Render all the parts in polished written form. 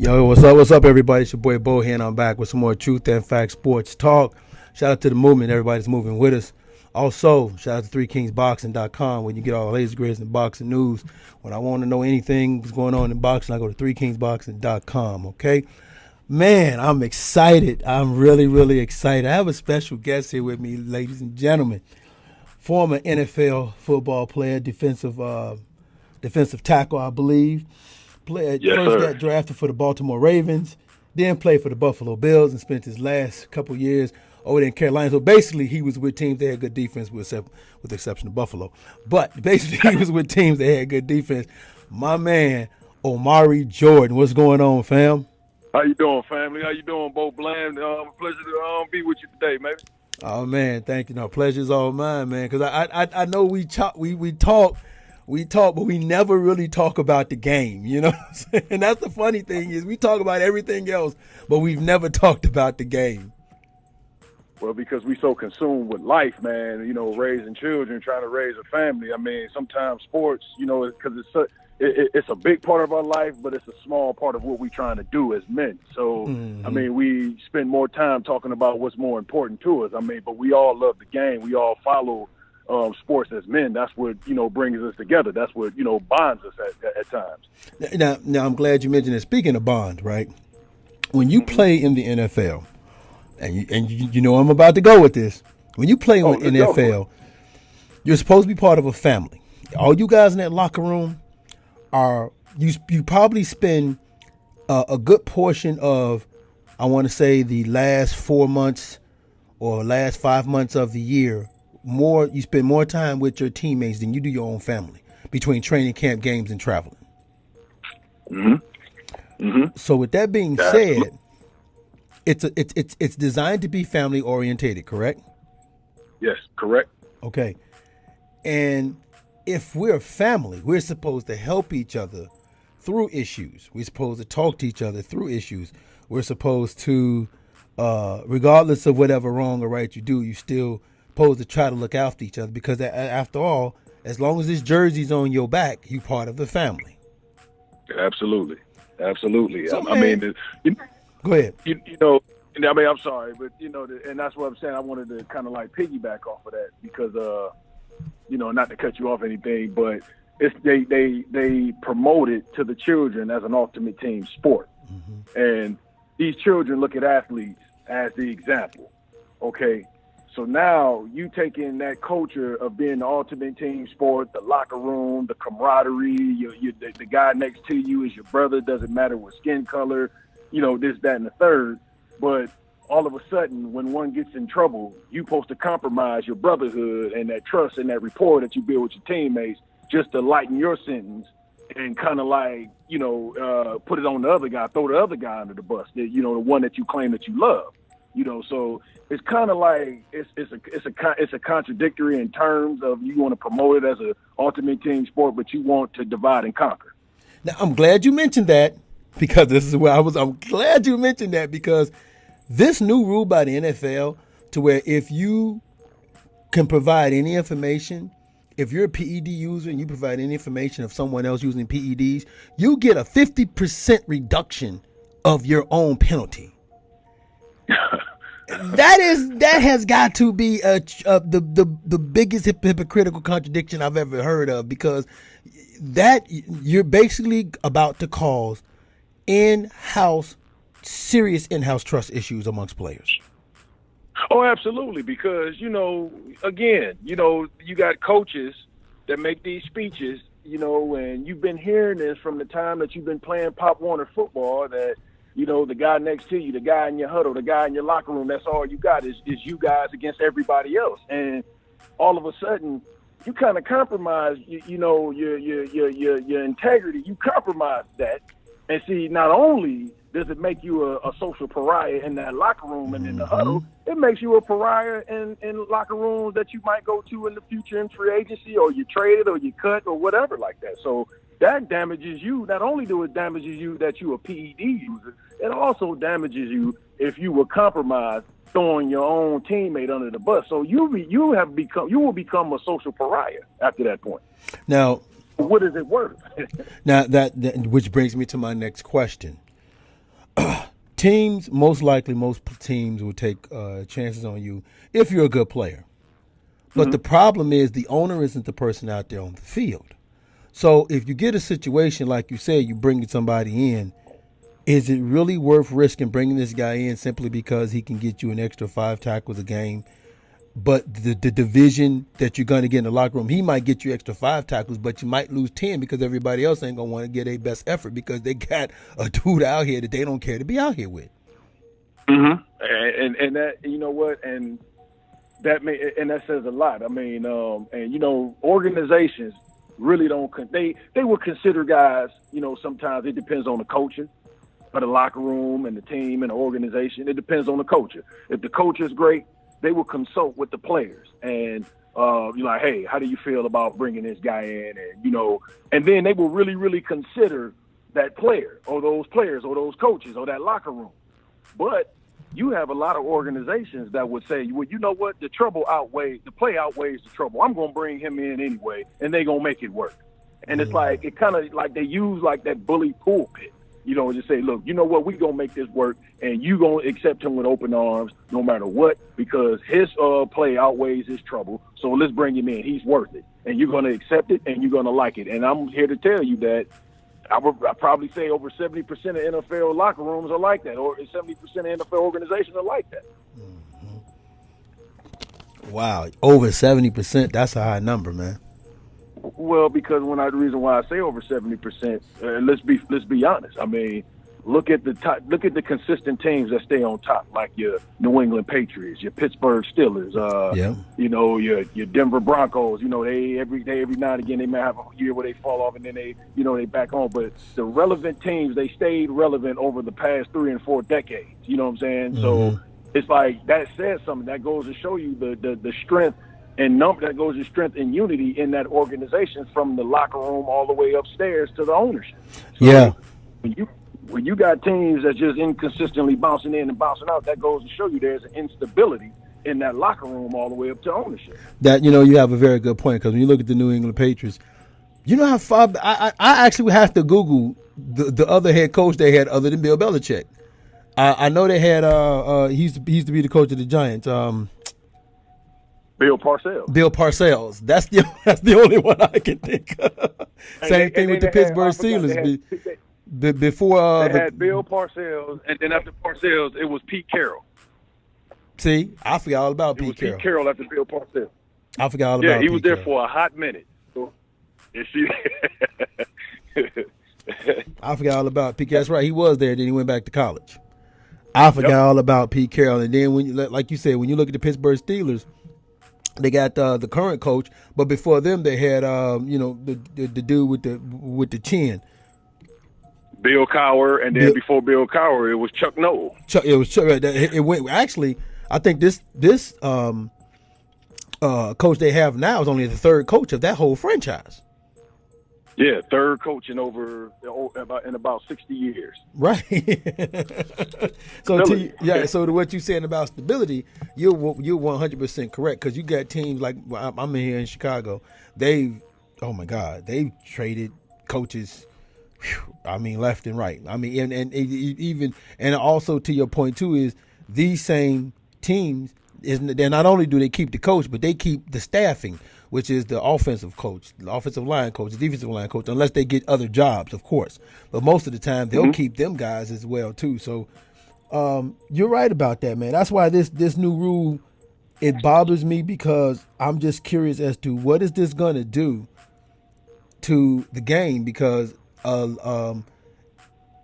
Yo, what's up, everybody? It's your boy Bo here, and I'm back with some more Truth and Fact Sports Talk. Shout out to the movement, everybody's moving with us. Also, shout out to 3kingsboxing.com, where you get all the latest, greatest, and boxing news. When I want to know anything that's going on in boxing, I go to 3kingsboxing.com, okay? Man, I'm excited. I'm really, really excited. I have a special guest here with me, ladies and gentlemen. Former NFL football player, defensive tackle, I believe. First got drafted for the Baltimore Ravens, then played for the Buffalo Bills and spent his last couple years over there in Carolina. So basically, he was with teams that had good defense, with the exception of Buffalo. But basically, he was with teams that had good defense. My man, Omari Jordan. What's going on, fam? How you doing, family? How you doing, Bo Bland? Pleasure to be with you today, man. Oh, man, thank you. No, pleasure's all mine, man, because I know we talk, but we never really talk about the game, you know? And that's the funny thing is we talk about everything else, but we've never talked about the game. Well, because we so consumed with life, man, you know, raising children, trying to raise a family. I mean, sometimes sports, you know, because it's a big part of our life, but it's a small part of what we're trying to do as men. So, I mean, we spend more time talking about what's more important to us. I mean, but we all love the game. We all follow sports as men. That's what, you know, brings us together. That's what, you know, bonds us at times. Now, I'm glad you mentioned it. Speaking of bond, right? When you play in the NFL, and you know I'm about to go with this. When you play in the NFL, you're supposed to be part of a family. All you guys in that locker room you probably spend a good portion of, I want to say, the last 4 months or last 5 months of the year. You spend more time with your teammates than you do your own family, between training camp, games, and traveling. So with that being said, it's designed to be family orientated, correct? Yes, correct. Okay. And if we're a family, we're supposed to help each other through issues. We're supposed to talk to each other through issues. We're supposed to, regardless of whatever wrong or right you do, you still supposed to try to look after each other, because after all, as long as this jersey's on your back, you're part of the family. Absolutely. So, I mean, go ahead. You know, I mean, I'm sorry, but, you know, and that's what I'm saying. I wanted to kind of like piggyback off of that because, you know, not to cut you off anything, but they promote it to the children as an ultimate team sport. And these children look at athletes as the example. Okay. So now you take in that culture of being the ultimate team sport, the locker room, the camaraderie, the guy next to you is your brother, doesn't matter what skin color, you know, this, that, and the third. But all of a sudden, when one gets in trouble, you're supposed to compromise your brotherhood and that trust and that rapport that you build with your teammates just to lighten your sentence and kind of like, you know, put it on the other guy, throw the other guy under the bus, you know, the one that you claim that you love. You know, so it's kind of like it's a contradictory in terms of you want to promote it as an ultimate team sport, but you want to divide and conquer. Now, I'm glad you mentioned that, because this is where I'm glad you mentioned that, because this new rule by the NFL, to where if you can provide any information, if you're a PED user and you provide any information of someone else using PEDs, you get a 50% reduction of your own penalty. That has got to be the biggest hypocritical contradiction I've ever heard of, because that you're basically about to cause serious in-house trust issues amongst players. Oh, absolutely, because, you know, again, you know, you got coaches that make these speeches, you know, and you've been hearing this from the time that you've been playing Pop Warner football, that, you know, the guy next to you, the guy in your huddle, the guy in your locker room, that's all you got is you guys against everybody else. And all of a sudden, you kind of compromise, you know, your integrity. You compromise that. And see, not only does it make you a social pariah in that locker room and in the huddle, it makes you a pariah in locker rooms that you might go to in the future in free agency, or you traded or you cut or whatever like that. So that damages you. Not only do it damages you that you a PED user, it also damages you if you were compromised throwing your own teammate under the bus. So you will become a social pariah after that point. Now, what is it worth? now that which brings me to my next question. teams, most likely, most teams will take chances on you if you're a good player. But the problem is the owner isn't the person out there on the field. So if you get a situation like you said, you bring somebody in, is it really worth risking bringing this guy in simply because he can get you an extra 5 tackles a game? But the division that you're going to get in the locker room, he might get you extra 5 tackles, but you might lose 10 because everybody else ain't going to want to get a best effort because they got a dude out here that they don't care to be out here with. Mm-hmm. And that, you know what, and that says a lot. I mean, and you know, organizations really don't they will consider guys. You know, sometimes it depends on the coaching, or the locker room and the team and the organization. It depends on the coach. If the coach is great, they will consult with the players and you're like, hey, how do you feel about bringing this guy in? And, you know, and then they will really, really consider that player or those players or those coaches or that locker room. But you have a lot of organizations that would say, well, you know what? The play outweighs the trouble. I'm going to bring him in anyway, and they're going to make it work. And it's like, it kind of like they use like that bully pulpit. You know, just say, look, you know what, we going to make this work, and you going to accept him with open arms no matter what because his play outweighs his trouble, so let's bring him in. He's worth it. And you're going to accept it, and you're going to like it. And I'm here to tell you that I probably say over 70% of NFL locker rooms are like that, or 70% of NFL organizations are like that. Mm-hmm. Wow, over 70%, that's a high number, man. Well, because the reason why I say over 70%, let's be honest. I mean, look at the consistent teams that stay on top, like your New England Patriots, your Pittsburgh Steelers, you know, your Denver Broncos. You know, they every now and again they may have a year where they fall off and then they back on. But the relevant teams, they stayed relevant over the past 3 and 4 decades. You know what I'm saying? Mm-hmm. So it's like that says something. That goes to show you the strength. And that goes to strength and unity in that organization from the locker room all the way upstairs to the ownership. So yeah. When you got teams that just inconsistently bouncing in and bouncing out, that goes to show you there's an instability in that locker room all the way up to ownership. That, you know, you have a very good point because when you look at the New England Patriots, you know how far I actually would have to Google the other head coach they had other than Bill Belichick. I know they had he used to be the coach of the Giants. Bill Parcells. Bill Parcells. That's the only one I can think of. Same thing with the Pittsburgh Steelers. Before they had Bill Parcells, and then after Parcells, it was Pete Carroll. See, I forgot all about Pete Carroll. Pete Carroll after Bill Parcells. I forgot all about. Yeah, he was there for a hot minute. I forgot all about Pete Carroll. That's right, he was there. Then he went back to college. I forgot all about Pete Carroll. And then when like you said, when you look at the Pittsburgh Steelers, they got the current coach, but before them they had you know the dude with the chin, Bill Cowher, and then before Bill Cowher it was Chuck Noll. It was Chuck. It went actually. I think this coach they have now is only the third coach of that whole franchise. Yeah, third coach in about 60 years. Right. So to what you're saying about stability, you're 100% correct because you got teams like I'm in here in Chicago. They've traded coaches. I mean, left and right. I mean, and also to your point too is these same teams they're not only do they keep the coach, but they keep the staffing, which is the offensive coach, the offensive line coach, the defensive line coach, unless they get other jobs, of course. But most of the time, they'll keep them guys as well, too. So you're right about that, man. That's why this new rule, it bothers me because I'm just curious as to what is this going to do to the game because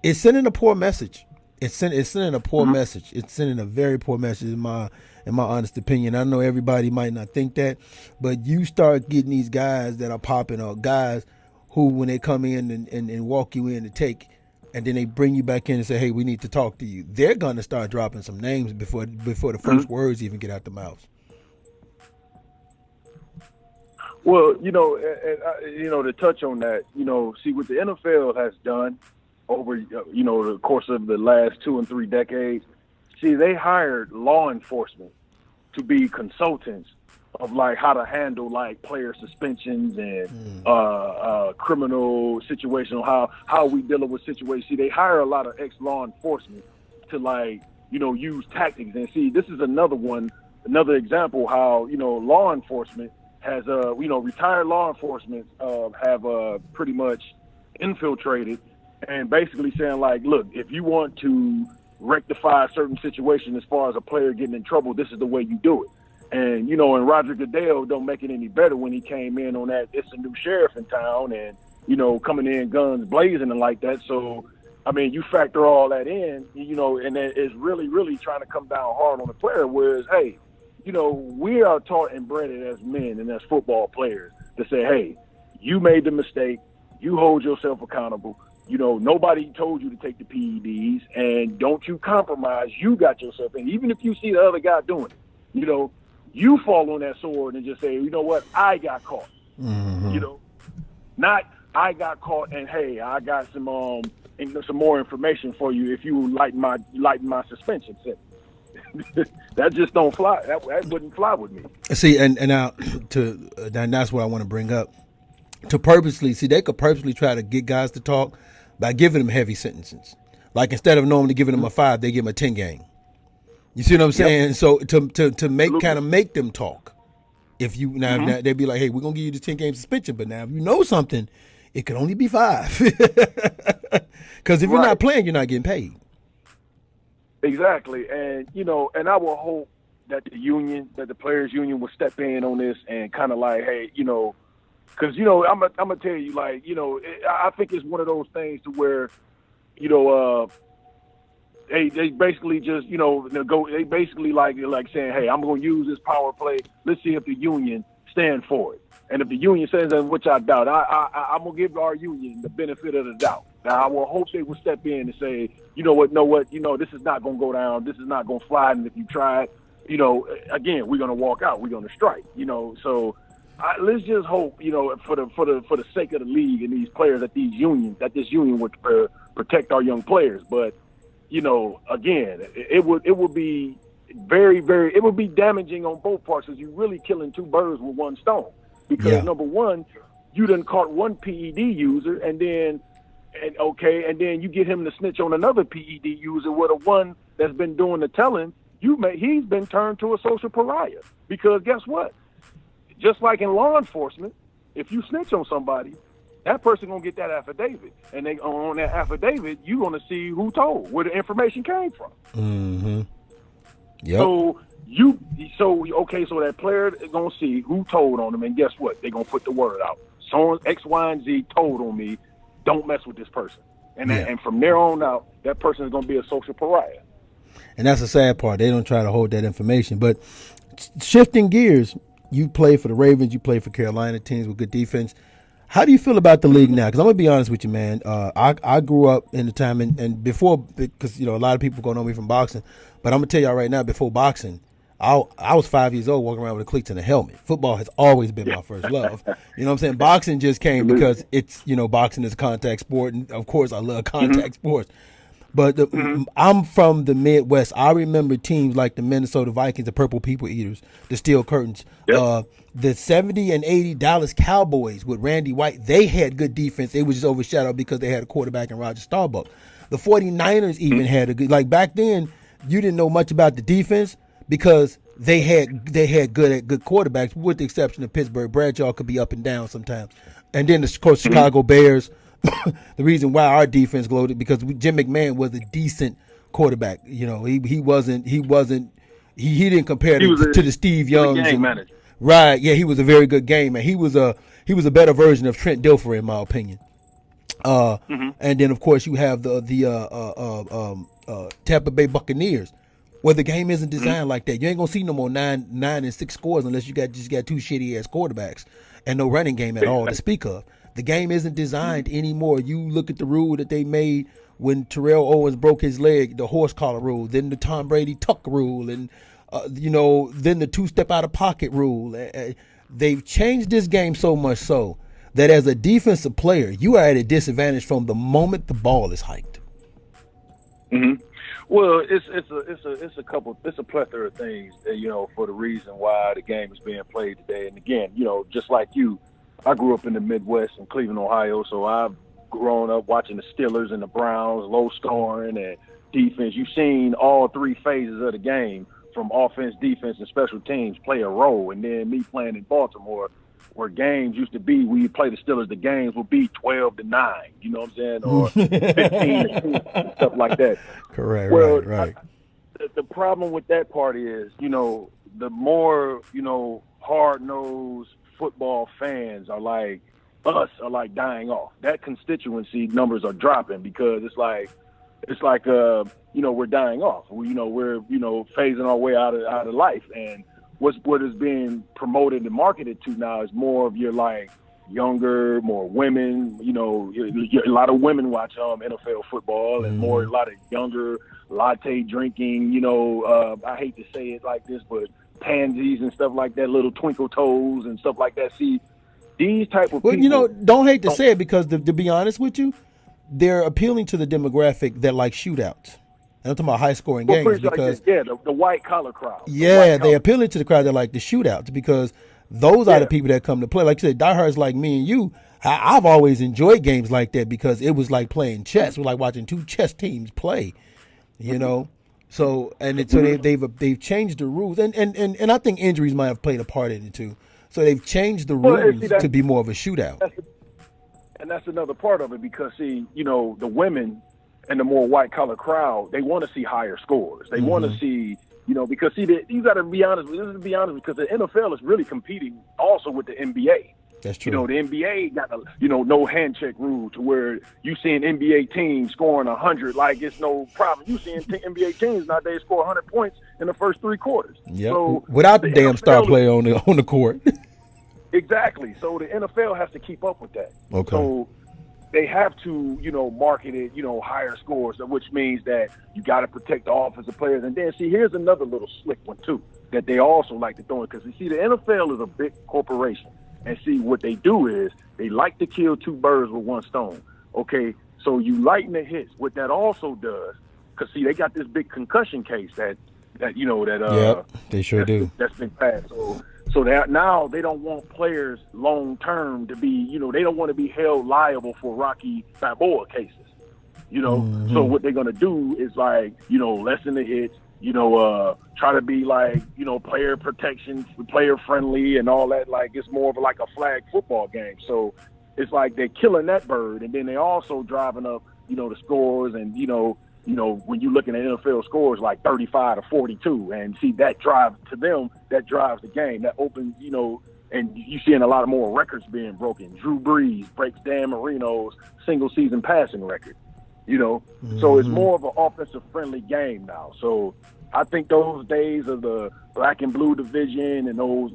it's sending a poor message. It's sending a poor message. It's sending a very poor message in my honest opinion. I know everybody might not think that, but you start getting these guys that are popping up, guys who when they come in and walk you in to take, and then they bring you back in and say, hey, we need to talk to you. They're going to start dropping some names before the first words even get out the mouth. Well, to touch on that, see what the NFL has done over, the course of the last 2 and 3 decades. See, they hired law enforcement to be consultants of like how to handle like player suspensions and criminal situations, how we dealing with situations. See, they hire a lot of ex-law enforcement to like, use tactics. And see, this is another example how, law enforcement has, retired law enforcement have pretty much infiltrated and basically saying like, look, if you want to rectify a certain situation as far as a player getting in trouble, this is the way you do it. And, and Roger Goodell don't make it any better when he came in on that, it's a new sheriff in town and, coming in guns blazing and like that. So, I mean, you factor all that in, and it's really, really trying to come down hard on the player. Whereas, hey, we are taught and bred as men and as football players to say, hey, you made the mistake. You hold yourself accountable. Nobody told you to take the PEDs, and don't you compromise. You got yourself in. Even if you see the other guy doing it, you fall on that sword and just say, you know what, I got caught. Not I got caught and hey, I got some more information for you if you lighten my suspension sentence. That just don't fly. That wouldn't fly with me. See, and now that's what I want to bring up. They could purposely try to get guys to talk by giving them heavy sentences. Like instead of normally giving them a 5, they give them a 10 game. You see what I'm saying? Yep. So to make them talk. If you now they'd be like, hey, we're gonna give you the 10 game suspension, but now if you know something, it could only be 5. Because if you're not playing, you're not getting paid. Exactly, and and I will hope that the players' union will step in on this and kind of like, hey, because I'm gonna tell you, like, I think it's one of those things to where, they basically just they basically like saying, hey, I'm gonna use this power play. Let's see if the union stand for it, and if the union says that, which I doubt, I'm gonna give our union the benefit of the doubt. Now I will hope they will step in and say, this is not gonna go down. This is not gonna fly, and if you try it, again, we're gonna walk out. We're gonna strike. So. Let's just hope, for the sake of the league and these players, that this union would protect our young players. But, again, it would be very, very, it would be damaging on both parts, because you're really killing 2 birds with 1 stone. Because number one, you done caught one PED user, and then you get him to snitch on another PED user with a one that's been doing the telling. He's been turned to a social pariah, because guess what? Just like in law enforcement, if you snitch on somebody, that person gonna get that affidavit, and on that affidavit, you gonna see who told, where the information came from. Mm-hmm. Yep. So that player is gonna see who told on them, and guess what? They gonna put the word out. So X, Y, and Z told on me. Don't mess with this person, and from there on out, that person is gonna be a social pariah. And that's the sad part. They don't try to hold that information. But shifting gears. You play for the Ravens. You play for Carolina, teams with good defense. How do you feel about the league now? Because I'm going to be honest with you, man. I grew up in the time, and before, because, a lot of people going to know me from boxing. But I'm going to tell y'all right now, before boxing, I was 5 years old walking around with a cleats and a helmet. Football has always been my first love. You know what I'm saying? Boxing just came because it's, boxing is a contact sport. And, of course, I love contact sports. But I'm from the Midwest. I remember teams like the Minnesota Vikings, the Purple People Eaters, the Steel Curtains, the 70 and 80 Dallas Cowboys with Randy White. They had good defense. They was just overshadowed because they had a quarterback in Roger Staubach. The 49ers even had a good, like back then, you didn't know much about the defense because they had good quarterbacks, with the exception of Pittsburgh. Bradshaw could be up and down sometimes. And then, of course, Chicago Bears. The reason why our defense gloated because Jim McMahon was a decent quarterback. He didn't compare to the Steve Youngs. Game manager. Right? Yeah, he was a very good game man. He was a better version of Trent Dilfer in my opinion. And then of course you have the Tampa Bay Buccaneers, where the game isn't designed like that. You ain't gonna see no more 9-6 scores unless you just got 2 shitty ass quarterbacks and no running game at all to speak of. The game isn't designed anymore. You look at the rule that they made when Terrell Owens broke his leg, the horse collar rule, then the Tom Brady tuck rule, and then the 2-step out of pocket rule. They've changed this game so much so that as a defensive player, you are at a disadvantage from the moment the ball is hiked. Mm-hmm. Well, it's a plethora of things that, for the reason why the game is being played today. And again, just like you, I grew up in the Midwest in Cleveland, Ohio, so I've grown up watching the Steelers and the Browns, low scoring and defense. You've seen all three phases of the game, from offense, defense, and special teams play a role. And then me playing in Baltimore, where games used to be, we play the Steelers, the games would be 12-9, you know what I'm saying, or 15-2, stuff like that. Correct. Well, right. The problem with that part is, the more, hard-nosed football fans are like dying off. That constituency numbers are dropping because it's like we're dying off. We're phasing our way out of life. And what is being promoted and marketed to now is more of your like younger, more women. A lot of women watch NFL football, and a lot of younger, latte drinking. I hate to say it like this, but pansies and stuff like that, little twinkle toes and stuff like that. See, these type of people. Don't hate to say it because to be honest with you, they're appealing to the demographic that like shootouts. I'm talking about high-scoring games because the white-collar crowd. They're appealing to the crowd that like the shootouts because those are the people that come to play. Like you said, diehards like me and you, I've always enjoyed games like that because it was like playing chess. It was like watching two chess teams play, So they've changed the rules, and I think injuries might have played a part in it too. So they've changed the rules to be more of a shootout. That's another part of it because the women and the more white-collar crowd, they want to see higher scores. They want to see, because you got to be honest. Because the NFL is really competing also with the NBA. That's true. The NBA got no hand check rule to where you see an NBA team scoring 100 like it's no problem. You seeing NBA teams nowadays score 100 points in the first three quarters. Yeah, so without the damn star player on the court. Exactly. So the NFL has to keep up with that. Okay. So they have to, market it, higher scores, which means that you got to protect the offensive players. And then, see, here's another little slick one, too, that they also like to throw in. Because, you see, the NFL is a big corporation. And, see, what they do is they like to kill two birds with one stone. Okay, so you lighten the hits. What that also does, because, see, they got this big concussion case that they sure do. That's been passed. So that now they don't want players long term to be, they don't want to be held liable for Rocky Balboa cases, So what they're gonna do is like, lessen the hits, try to be like, player protection, player friendly, and all that. Like it's more of like a flag football game. So it's like they're killing that bird, and then they also driving up, the scores, and when you look at NFL scores like 35 to 42, and see that drives the game. That opens, and you seeing a lot of more records being broken. Drew Brees breaks Dan Marino's single season passing record, So it's more of an offensive friendly game now. So I think those days of the black and blue division and those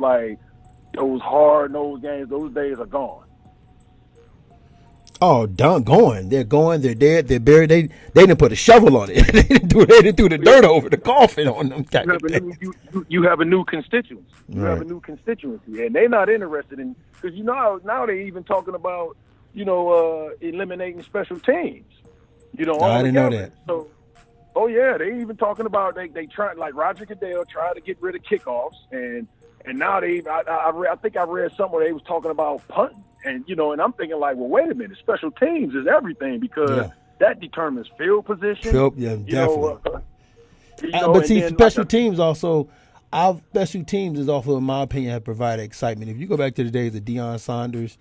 hard nosed games, those days are gone. Oh, gone. They're going. They're dead. They're buried. They didn't put a shovel on it. they didn't do the dirt over the coffin on them. You have a new constituency. You Right. have a new constituency, and they're not interested in because now they're even talking about eliminating special teams. I didn't know that. So, they even talking about they try like Roger Goodell tried to get rid of kickoffs, and now I think I read somewhere they was talking about punting. And, and I'm thinking like, well, wait a minute, special teams is everything because that determines field position. Definitely. But see, special teams also, our special teams is also, in my opinion, have provided excitement. If you go back to the days of Deion Sanders,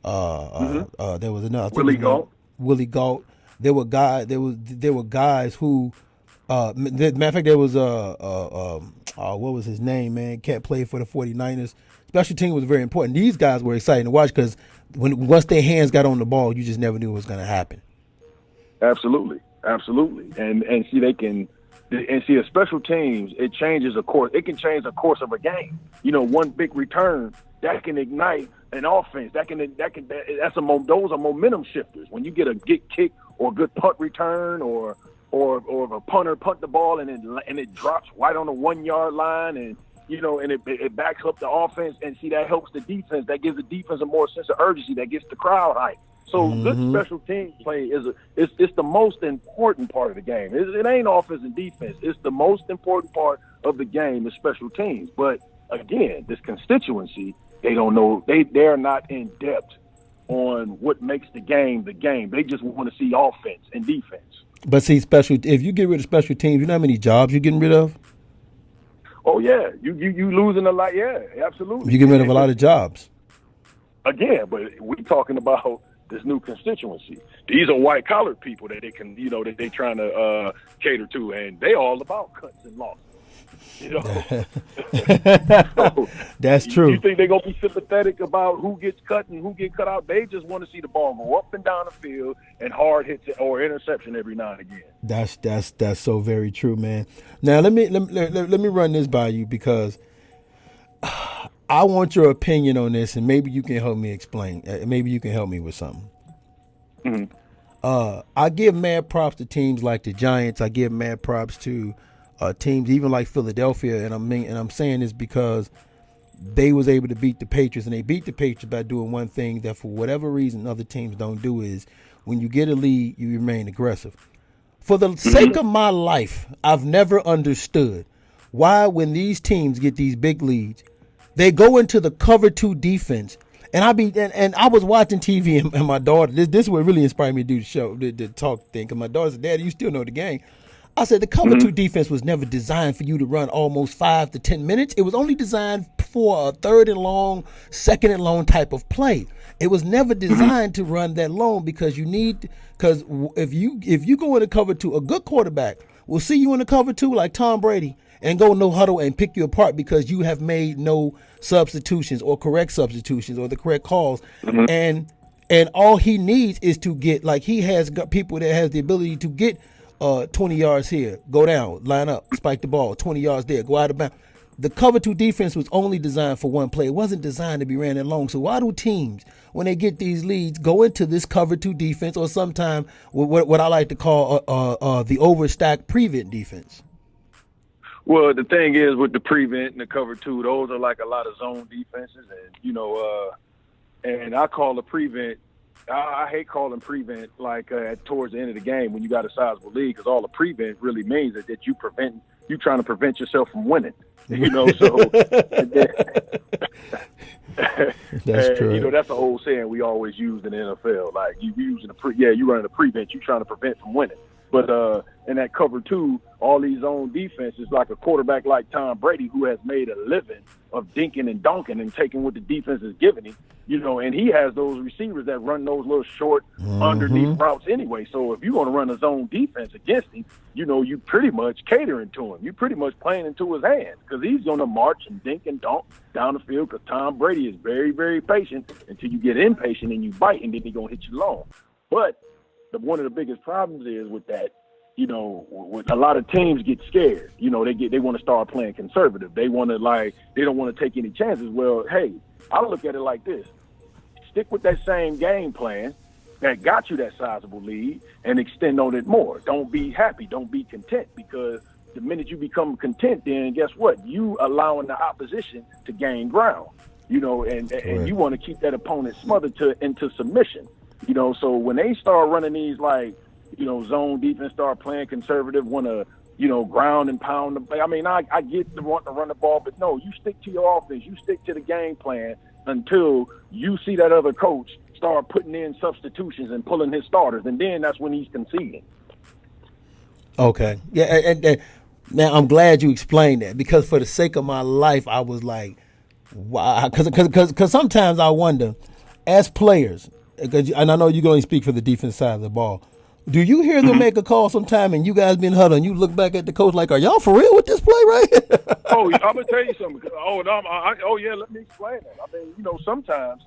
there was another. Willie Gault. There were guys who, matter of fact, there was what was his name, man? Can't play for the 49ers. Special team was very important. These guys were exciting to watch because once their hands got on the ball, you just never knew what was going to happen. Absolutely. And see, a special teams, it changes a course. It can change the course of a game. One big return that can ignite an offense. Those are momentum shifters. When you get a kick or a good punt return or a punter punt the ball and it drops right on the 1 yard line and it backs up the offense, and see that helps the defense. That gives the defense a more sense of urgency. That gets the crowd hyped. So good special team play it's the most important part of the game. It ain't offense and defense. It's the most important part of the game is special teams. But again, this constituency, they don't know. They're not in depth on what makes the game the game. They just want to see offense and defense. But see, if you get rid of special teams, you know how many jobs you're getting rid of? Oh yeah, you losing a lot. Yeah, absolutely. You get rid of a lot of jobs. Again, but we're talking about this new constituency. These are white collar people that they can, that they trying to cater to, and they all about cuts and losses. So, that's true. You think they're gonna be sympathetic about who gets cut and who get cut out? They just want to see the ball go up and down the field and hard hits or interception every now and again. That's so very true, man. Now let me run this by you because I want your opinion on this, and maybe you can help me explain. Maybe you can help me with something. Mm-hmm. I give mad props to teams like the Giants. I give mad props to teams even like Philadelphia, and I'm saying this because they was able to beat the Patriots, and they beat the Patriots by doing one thing that for whatever reason other teams don't do is when you get a lead, you remain aggressive. For the sake of my life, I've never understood why when these teams get these big leads, they go into the cover 2 defense. And I was watching TV and my daughter, this is what really inspired me to do the show, the talk thing, because my daughter said, Daddy, you still know the game. I said the cover 2 defense was never designed for you to run almost 5 to 10 minutes. It was only designed for a 3rd and long, 2nd and long type of play. It was never designed to run that long because if you go into cover 2, a good quarterback will see you in the cover 2 like Tom Brady and go no huddle and pick you apart because you have made no substitutions or correct substitutions or the correct calls. And all he needs is to get, like, he has got people that has the ability to get 20 yards here, go down, line up, spike the ball, 20 yards there, go out of bounds. The cover 2 defense was only designed for one play. It wasn't designed to be ran that long. So why do teams, when they get these leads, go into this cover 2 defense or sometimes what I like to call the overstacked prevent defense? Well, the thing is with the prevent and the cover 2, those are like a lot of zone defenses, and and I call the prevent. I hate calling prevent like towards the end of the game when you got a sizable lead, because all the prevent really means is that you trying to prevent yourself from winning. So that's true. That's the old saying we always use in the NFL. Like you using you running a prevent, you trying to prevent from winning. But in that cover 2, all these zone defenses, like a quarterback like Tom Brady, who has made a living of dinking and donking and taking what the defense is giving him, and he has those receivers that run those little short underneath routes anyway. So if you're going to run a zone defense against him, you pretty much catering to him. You pretty much playing into his hands because he's going to march and dink and donk down the field because Tom Brady is very, very patient until you get impatient and you bite, and then he's going to hit you long. But one of the biggest problems is with that, when a lot of teams get scared, they want to start playing conservative. They want to they don't want to take any chances. Well, hey, I look at it like this. Stick with that same game plan that got you that sizable lead and extend on it more. Don't be happy. Don't be content, because the minute you become content, then guess what? You allowing the opposition to gain ground, and you want to keep that opponent smothered into submission. So when they start running these zone defense, start playing conservative, want to, ground and pound the play. I mean, I get the want to run the ball, but no, you stick to your offense. You stick to the game plan until you see that other coach start putting in substitutions and pulling his starters, and then that's when he's conceding. Okay. Yeah, and now I'm glad you explained that, because for the sake of my life, I was like, wow, because sometimes I wonder, as players, and I know you're going to speak for the defense side of the ball, do you hear them make a call sometime and you guys been huddled and you look back at the coach like, are y'all for real with this play right here? I'm going to tell you something. Let me explain that. I mean, sometimes,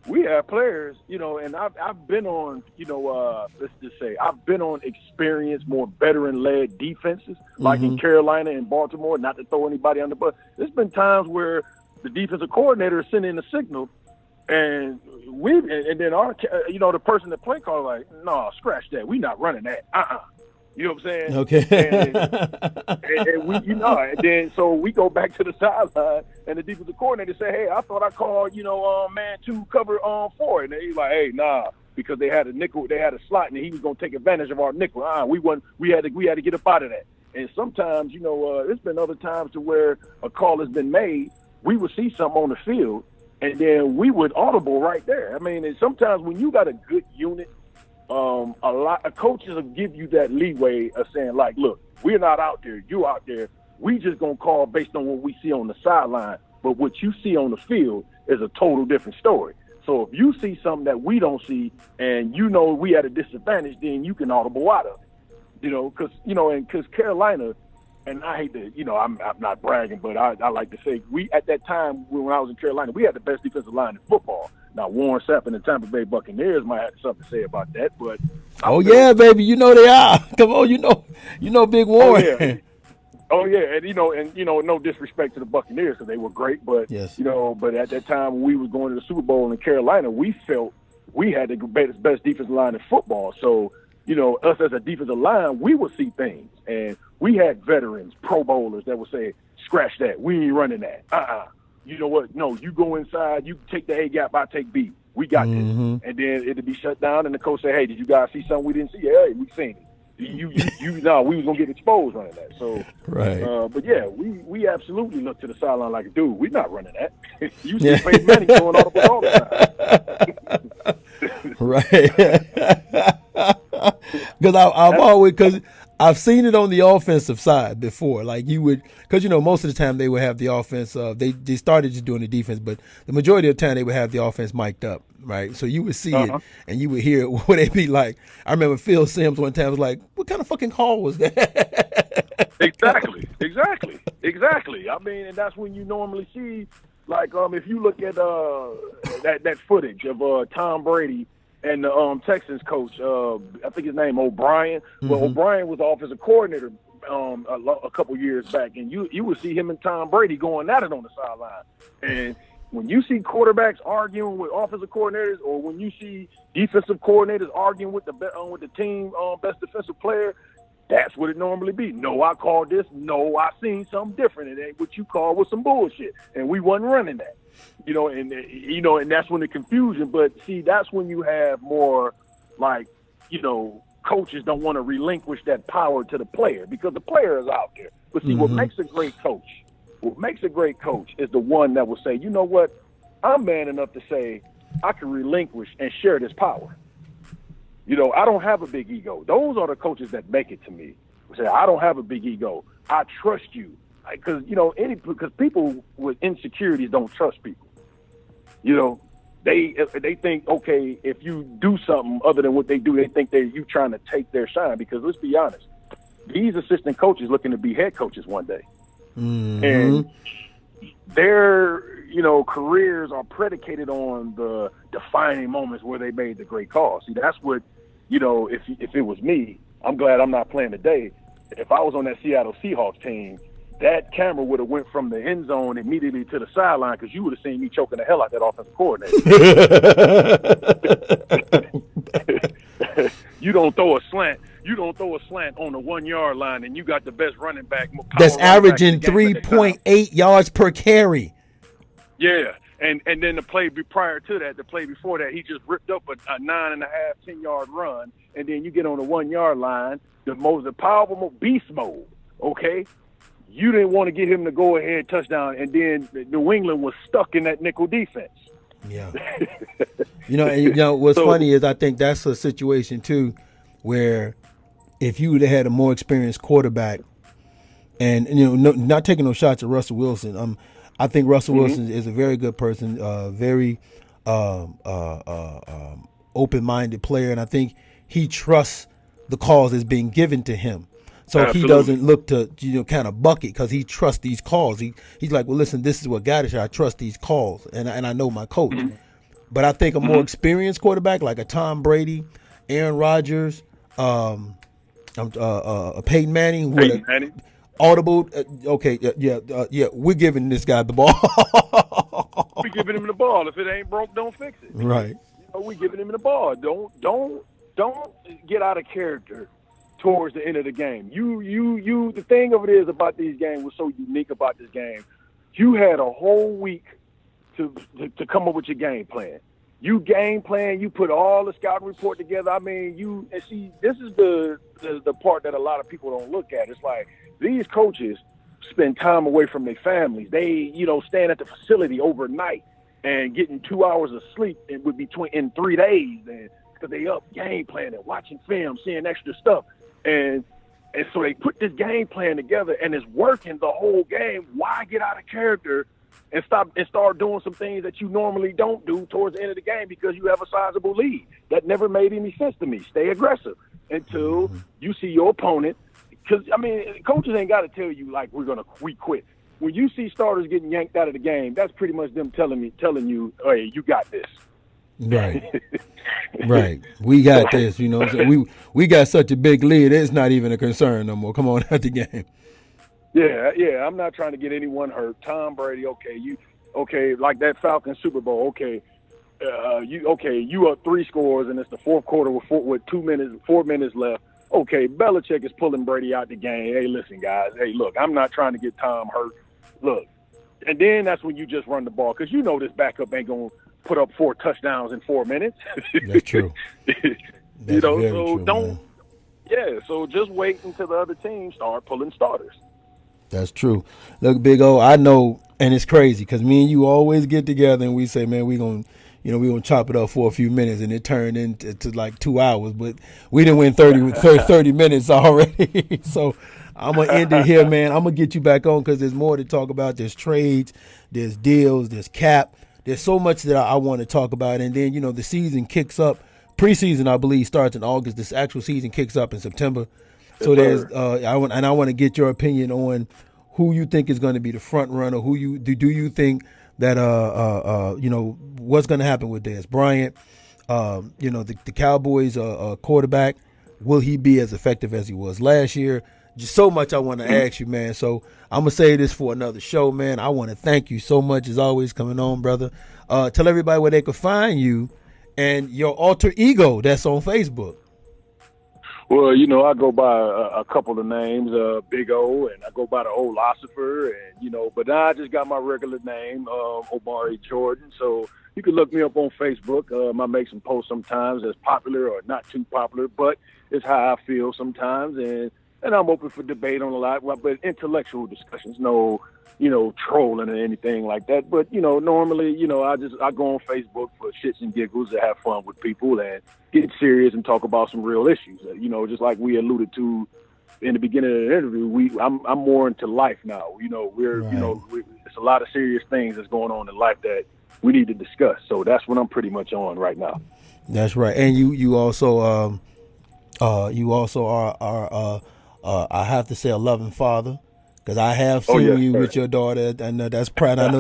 we have players, and I've been on, let's just say, I've been on experienced, more veteran-led defenses, like in Carolina and Baltimore, not to throw anybody on the bus. There's been times where the defensive coordinator is sending a signal, and then our, the person that play call like, no, scratch that. We not running that. You know what I'm saying? Okay. And we, and then so we go back to the sideline, and the defensive coordinator say, "Hey, I thought I called, man 2 cover 4," and he's like, "Hey, nah," because they had a nickel, they had a slot, and he was gonna take advantage of our nickel. We had to get up out of that. And sometimes, there's been other times to where a call has been made, we would see something on the field, and then we would audible right there. I mean, and sometimes when you got a good unit, a lot of coaches will give you that leeway of saying, like, look, we're not out there, you out there. We just gonna call based on what we see on the sideline. But what you see on the field is a total different story. So if you see something that we don't see, and we at a disadvantage, then you can audible out of it. Because Carolina, and I hate to, I'm not bragging, but I like to say we at that time when I was in Carolina, we had the best defensive line in football. Now Warren Sapp and the Tampa Bay Buccaneers might have something to say about that, but yeah, baby, they are. Come on, Big Warren. Oh yeah, and no disrespect to the Buccaneers because they were great, but yes. But at that time when we was going to the Super Bowl in Carolina, we felt we had the best defensive line in football. So us as a defensive line, we would see things, and we had veterans, Pro Bowlers that would say, "Scratch that, we ain't running that." You know what? No, you go inside, you take the A gap, I take B. We got this, and then it'd be shut down, and the coach say, "Hey, did you guys see something we didn't see?" "Hey, we seen it." No, we was gonna get exposed running that. So, right. But yeah, we absolutely look to the sideline like, dude, we're not running that. You see Peyton Manning throwing audibles all the time. Right. Because I've seen it on the offensive side before. Like because most of the time they would have the offense. They started just doing the defense, but the majority of the time they would have the offense mic'd up, right? So you would see it and you would hear it. What they be like. I remember Phil Simms one time was like, "What kind of fucking call was that?" Exactly. I mean, and that's when you normally see, like, if you look at that footage of Tom Brady and the Texans coach, I think his name O'Brien. Well, O'Brien was the offensive coordinator a couple years back, and you would see him and Tom Brady going at it on the sideline. And when you see quarterbacks arguing with offensive coordinators, or when you see defensive coordinators arguing with the team best defensive player, that's what it normally be. No, I called this. No, I seen something different. It ain't what you called with some bullshit, and we wasn't running that. And that's when the confusion. But see, that's when you have more, like, coaches don't want to relinquish that power to the player because the player is out there. But see, what makes a great coach is the one that will say, you know what, I'm man enough to say I can relinquish and share this power. I don't have a big ego. Those are the coaches that make it to me. Say, I don't have a big ego. I trust you. Because because people with insecurities don't trust people. They think, okay, if you do something other than what they do, they think you trying to take their shine. Because let's be honest, these assistant coaches looking to be head coaches one day, and their careers are predicated on the defining moments where they made the great call. See, that's what if it was me, I'm glad I'm not playing today. If I was on that Seattle Seahawks team, that camera would have went from the end zone immediately to the sideline because you would have seen me choking the hell out that offensive coordinator. You don't throw a slant on the 1 yard line, and you got the best running back. That's averaging 3.8 yards per carry. Yeah, and then the play prior to that, the play before that, he just ripped up a 9.5, 10-yard run, and then you get on the 1 yard line, the most powerful beast mode. Okay. You didn't want to get him to go ahead touchdown, and then New England was stuck in that nickel defense. Yeah. What's funny is I think that's a situation too where if you would have had a more experienced quarterback, and not taking no shots at Russell Wilson, I think Russell Wilson is a very good person, very open-minded player, and I think he trusts the calls that's being given to him. So Absolutely. He doesn't look to kind of bucket because he trusts these calls. He's like, well, listen, this is what got us here. I trust these calls, and I know my coach. But I think a more experienced quarterback like a Tom Brady, Aaron Rodgers, Peyton Manning, audible. We're giving this guy the ball. We're giving him the ball. If it ain't broke, don't fix it. Right. We're giving him the ball. Don't get out of character towards the end of the game. The thing of it is about these games was so unique about this game. You had a whole week to come up with your game plan. You game plan, you put all the scouting report together. I mean, and see, this is the part that a lot of people don't look at. It's like these coaches spend time away from their families. They, stand at the facility overnight and getting 2 hours of sleep in 3 days, and because they up game planning, watching film, seeing extra stuff, and so they put this game plan together, and it's working the whole game. Why get out of character and start doing some things that you normally don't do towards the end of the game because you have a sizable lead? That never made any sense to me. Stay aggressive until you see your opponent. Because, coaches ain't got to tell you, like, we quit. When you see starters getting yanked out of the game, that's pretty much them telling you, hey, you got this. Right. Right. We got this, So we got such a big lead, it's not even a concern no more. Come on out the game. Yeah, I'm not trying to get anyone hurt. Tom Brady, like that Falcons Super Bowl, you up 3 scores and it's the fourth quarter with 4 minutes left. Okay, Belichick is pulling Brady out the game. Hey, listen, guys. Hey, look, I'm not trying to get Tom hurt. Look, and then that's when you just run the ball because this backup ain't going to put up 4 touchdowns in 4 minutes. That's true. That's so true, don't. Man. Yeah, so just wait until the other team start pulling starters. That's true. Look, Big O, I know, and it's crazy because me and you always get together and we say, man, we're going to chop it up for a few minutes, and it turned into like 2 hours, but we didn't win 30 minutes already. So I'm going to end it here, man. I'm going to get you back on because there's more to talk about. There's trades, there's deals, there's cap. There's so much that I want to talk about. And then, the season kicks up. Preseason, I believe, starts in August. This actual season kicks up in September. So I want to get your opinion on who you think is going to be the front runner. Do you think that what's going to happen with Dez Bryant? The Cowboys quarterback, will he be as effective as he was last year? Just so much I want to ask you, man. So I'm gonna say this for another show, man. I want to thank you so much as always coming on, brother. Tell everybody where they can find you and your alter ego that's on Facebook. Well, I go by a couple of names, Big O, and I go by the Olosifer, and but now I just got my regular name, Omari Jordan. So you can look me up on Facebook. I make some posts sometimes that's popular or not too popular, but it's how I feel sometimes, and I'm open for debate on a lot, but intellectual discussions, no, trolling or anything like that. But, normally, I go on Facebook for shits and giggles to have fun with people and get serious and talk about some real issues. Just like we alluded to in the beginning of the interview, I'm more into life now. It's a lot of serious things that's going on in life that we need to discuss. So that's what I'm pretty much on right now. That's right. And you also are I have to say a loving father, because I have seen you with your daughter. I know that's private.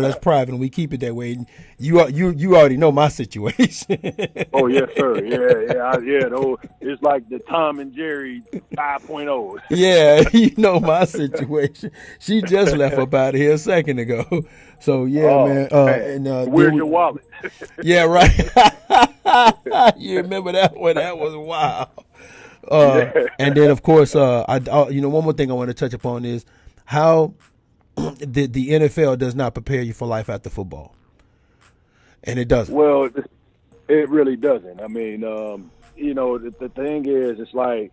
And we keep it that way. You already know my situation. Oh yes, sir. Yeah. It's like the Tom and Jerry 5.0. Yeah, you know my situation. She just left up out of here a second ago. So man. Where's your wallet? Yeah, right. You remember that one? That was wild. And then, of course, one more thing I want to touch upon is how the NFL does not prepare you for life after football, and it doesn't. Well, it really doesn't. I mean, the thing is, it's like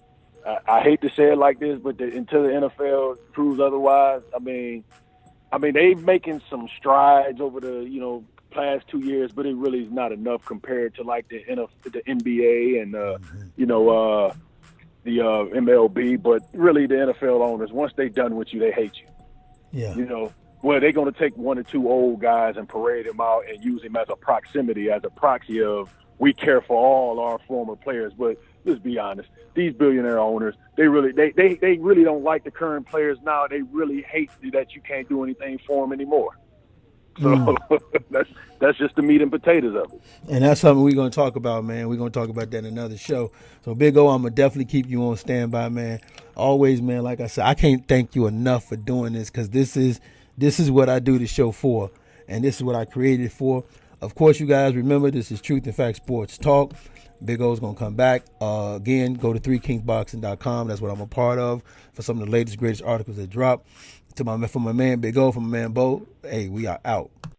I hate to say it like this, but until the NFL proves otherwise, I mean, they've making some strides over the past 2 years, but it really is not enough compared to like the NBA and the MLB, but really the NFL owners, once they're done with you, they hate you. Yeah. They're going to take 1 or 2 old guys and parade them out and use them as a proxy of we care for all our former players. But let's be honest, these billionaire owners, they really don't like the current players now. They really hate that you can't do anything for them anymore. So that's just the meat and potatoes of it. And that's something we're going to talk about, man. We're going to talk about that in another show. So, Big O, I'm going to definitely keep you on standby, man. Always, man, like I said, I can't thank you enough for doing this, because this is what I do the show for, and this is what I created it for. Of course, you guys remember, this is Truth and Fact Sports Talk. Big O's gonna come back. Again, go to 3kingsboxing.com. That's what I'm a part of for some of the latest, greatest articles that drop. For my man Big O, from my man Bo, hey, we are out.